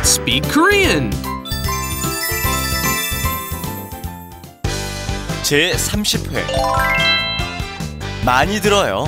Let's speak Korean. 제 30회 많이 들어요.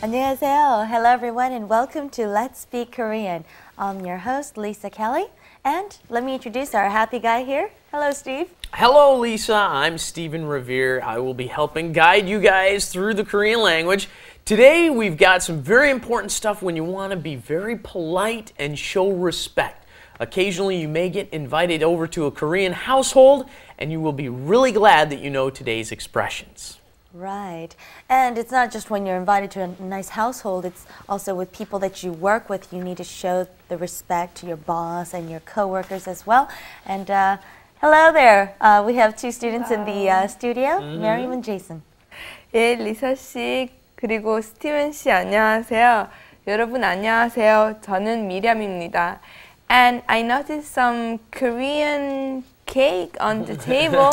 안녕하세요. Hello everyone and welcome to Let's Speak Korean. I'm your host Lisa Kelly and let me introduce our happy guy here. Hello Steve. Hello Lisa, I'm Stephen Revere. I will be helping guide you guys through the Korean language. Today we've got some very important stuff when you want to be very polite and show respect. Occasionally you may get invited over to a Korean household and you will be really glad that you know today's expressions. Right. And it's not just when you're invited to a nice household, it's also with people that you work with. You need to show the respect to your boss and your coworkers as well. And hello there. We have two students in the studio, Miriam and Jason. 예, 리사 씨 그리고 스티븐 씨 안녕하세요. 여러분 안녕하세요. 저는 미렴입니다. And I noticed some Korean cake on the table.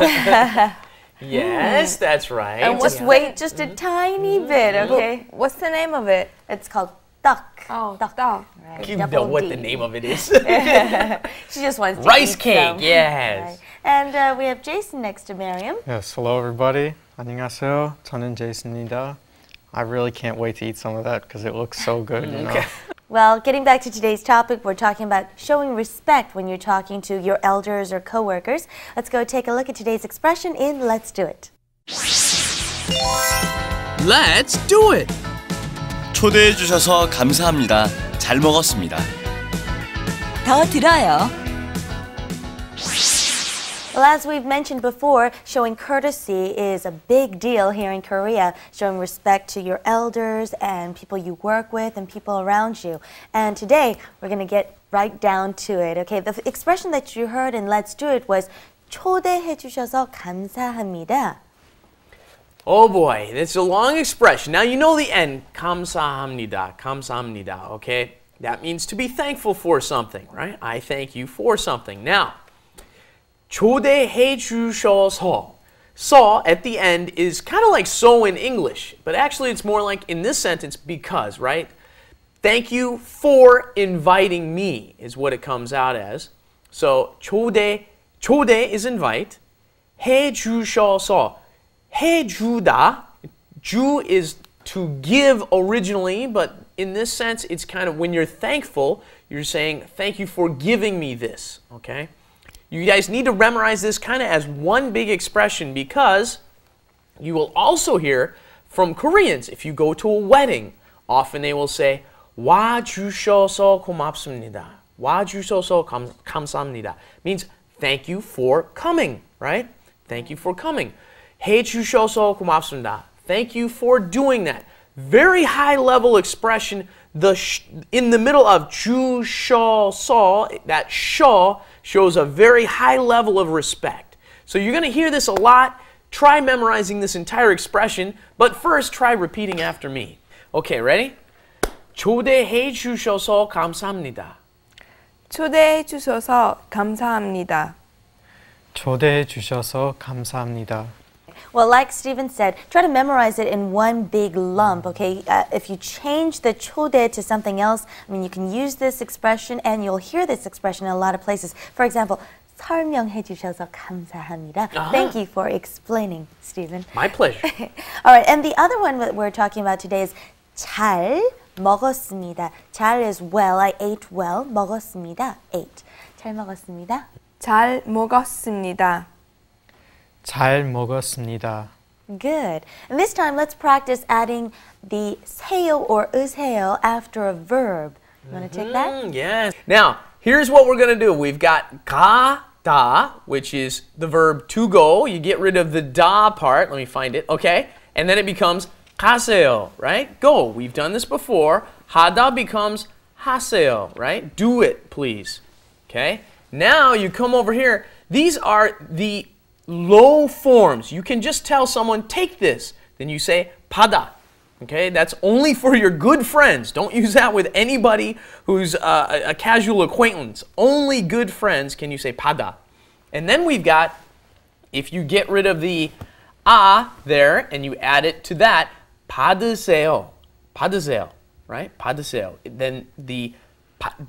Yes, that's right. And just wait just a tiny bit, okay? What's the name of it? It's called duck. Oh, duck. duck. Right. You know what the name of it is. She just wants to Rice eat cake, some. yes. Right. And we have Jason next to Miriam. Yes, hello everybody. 안녕하세요. 저는 제이슨입니다. I really can't wait to eat some of that because it looks so good, you know. Well, getting back to today's topic, we're talking about showing respect when you're talking to your elders or coworkers. Let's go take a look at today's expression in Let's Do It. Let's do it. 초대해 주셔서 감사합니다. 잘 먹었습니다. 더 들어요. Well, as we've mentioned before, showing courtesy is a big deal here in Korea, showing respect to your elders and people you work with and people around you. And today, we're going to get right down to it. Okay, the expression that you heard in Let's Do It was 초대해 주셔서 감사합니다. Oh boy, it's a long expression. Now you know the end. 감사합니다, 감사합니다, okay? That means to be thankful for something, right? I thank you for something. Now, 초대해 주셔서. So at the end is kind of like so in English, but actually it's more like in this sentence because, right? Thank you for inviting me is what it comes out as. So 초대 is invite. 해 주셔서. 해 주다. 주 is to give originally, but in this sense it's kind of when you're thankful, you're saying thank you for giving me this, okay? You guys need to memorize this kind of as one big expression because you will also hear from Koreans if you go to a wedding. Often they will say 와 주셔서 고맙습니다. 와 주셔서 감사합니다. Means thank you for coming, right? Thank you for coming. 해 주셔서 고맙습니다. Thank you for doing that. Very high level expression. In the middle of 주셔서, that 셔 shows a very high level of respect. So you're going to hear this a lot. Try memorizing this entire expression, but first try repeating after me. Okay, ready? 초대해 주셔서 감사합니다. 초대해 주셔서 감사합니다. 초대해 주셔서 감사합니다. Well, like Stephen said, try to memorize it in one big lump, okay? If you change the 초대 to something else, I mean, you can use this expression and you'll hear this expression in a lot of places. For example, 설명해 주셔서 감사합니다. Thank you for explaining, Stephen. My pleasure. All right, and the other one that we're talking about today is 잘 먹었습니다. 잘 is well, I ate well. 먹었습니다, ate. 잘 먹었습니다. 잘 먹었습니다. 잘 먹었습니다. Good. And this time, let's practice adding the 세요 or 으세요 after a verb. You want to take that? Yes. Now, here's what we're going to do. We've got 가다, which is the verb to go. You get rid of the da part. Let me find it. Okay. And then it becomes 가세요, right? Go. We've done this before. 하다 becomes 하세요, right? Do it, please. Okay. Now you come over here. These are the low forms. You can just tell someone, take this. Then you say, 받아. Okay, that's only for your good friends. Don't use that with anybody who's a casual acquaintance. Only good friends can you say 받아. And then we've got, if you get rid of the there and you add it to that, 받으세요. 받으세요, right? 받으세요. Then the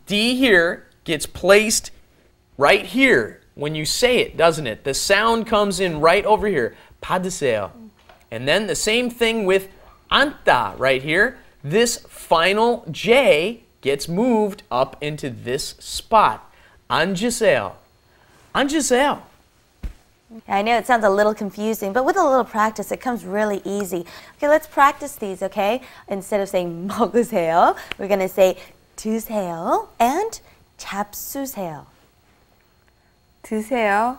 D here gets placed right here when you say it, doesn't it? The sound comes in right over here. 받으세요. And then the same thing with 앉다 right here. This final J gets moved up into this spot. 앉으세요. 앉으세요. I know it sounds a little confusing, but with a little practice, it comes really easy. Okay, let's practice these, okay? Instead of saying 먹으세요, we're going to say 드세요 and 잡수세요. 드세요,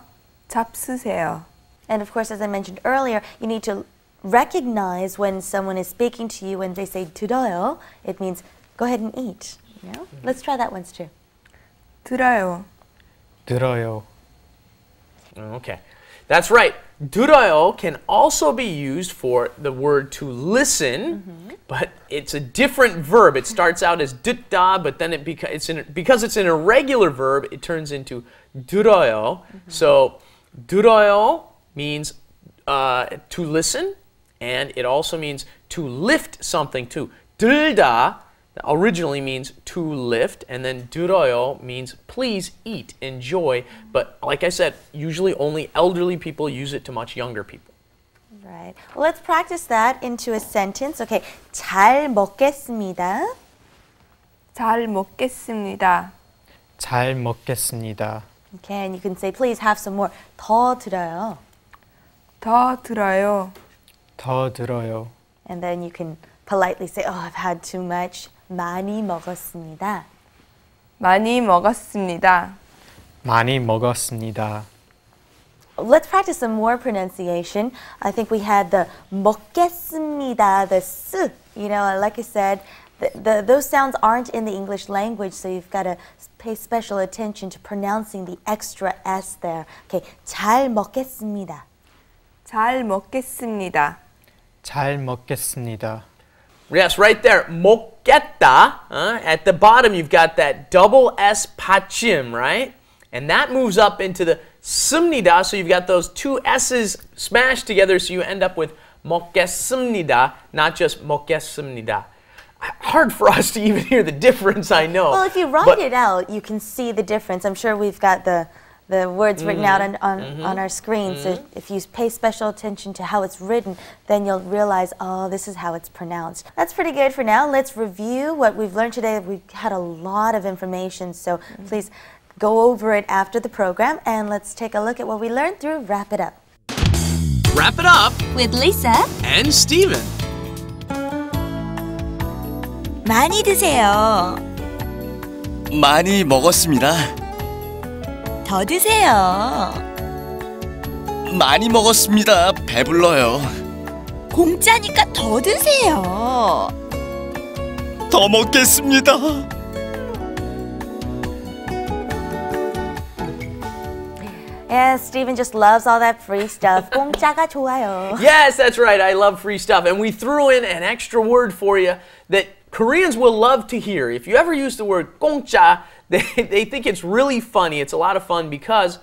잡수세요. And of course, as I mentioned earlier, you need to recognize when someone is speaking to you when they say 들어요, it means go ahead and eat. You know? Let's try that once too. 들어요. 들어요. Okay, that's right. 들어요 can also be used for the word to listen, but it's a different verb. It starts out as 듣다, but then because it's an irregular verb, it turns into 들어요. So 들어요 means to listen, and it also means to lift something too. 들다 originally means to lift, and then 들어요 means please eat, enjoy. But like I said, usually only elderly people use it to much younger people. Right. Well, let's practice that into a sentence. Okay, 잘 먹겠습니다. 잘 먹겠습니다. 잘 먹겠습니다. Okay, and you can say, please have some more. 더 들어요. 더 들어요. 더 들어요. And then you can politely say, oh, I've had too much. 많이 먹었습니다. 많이 먹었습니다. 많이 먹었습니다. Let's practice some more pronunciation. I think we had the 먹겠습니다, the s. You know, like I said, those sounds aren't in the English language, so you've got to pay special attention to pronouncing the extra S there. Okay, 잘 먹겠습니다. 잘 먹겠습니다. 잘 먹겠습니다. Yes, right there. 먹겠다. At the bottom, you've got that double S 받침, right? And that moves up into the 습니다. So you've got those two S's smashed together, so you end up with 먹겠습니다, not just 먹겠습니다. Hard for us to even hear the difference, I know. Well, if you write it out, you can see the difference. I'm sure we've got the words written out on our screen. So if you pay special attention to how it's written, then you'll realize, oh, this is how it's pronounced. That's pretty good for now. Let's review what we've learned today. We've had a lot of information, so please go over it after the program, and let's take a look at what we learned through Wrap It Up. Wrap it up With Lisa. and Steven. 많이 드세요. 많이 먹었습니다. 더 드세요. 많이 먹었습니다. 배불러요. 공짜니까 더 드세요. 더 먹겠습니다. Yeah, Steven just loves all that free stuff. 공짜가 좋아요. Yes, that's right. I love free stuff. And we threw in an extra word for you that Koreans will love to hear. If you ever use the word 공짜, they think it's really funny. It's a lot of fun because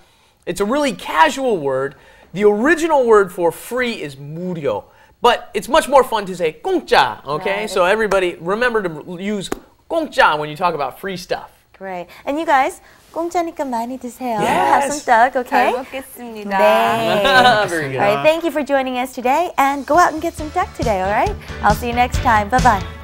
it's a really casual word. The original word for free is 무료. But it's much more fun to say 공짜, okay? Right. So everybody, remember to use 공짜 when you talk about free stuff. Great. And you guys, 공짜니까 많이 드세요. Yes. Have some duck, okay? 잘 먹겠습니다. 네. Very good. All right, thank you for joining us today, and go out and get some duck today, all right? I'll see you next time. Bye-bye.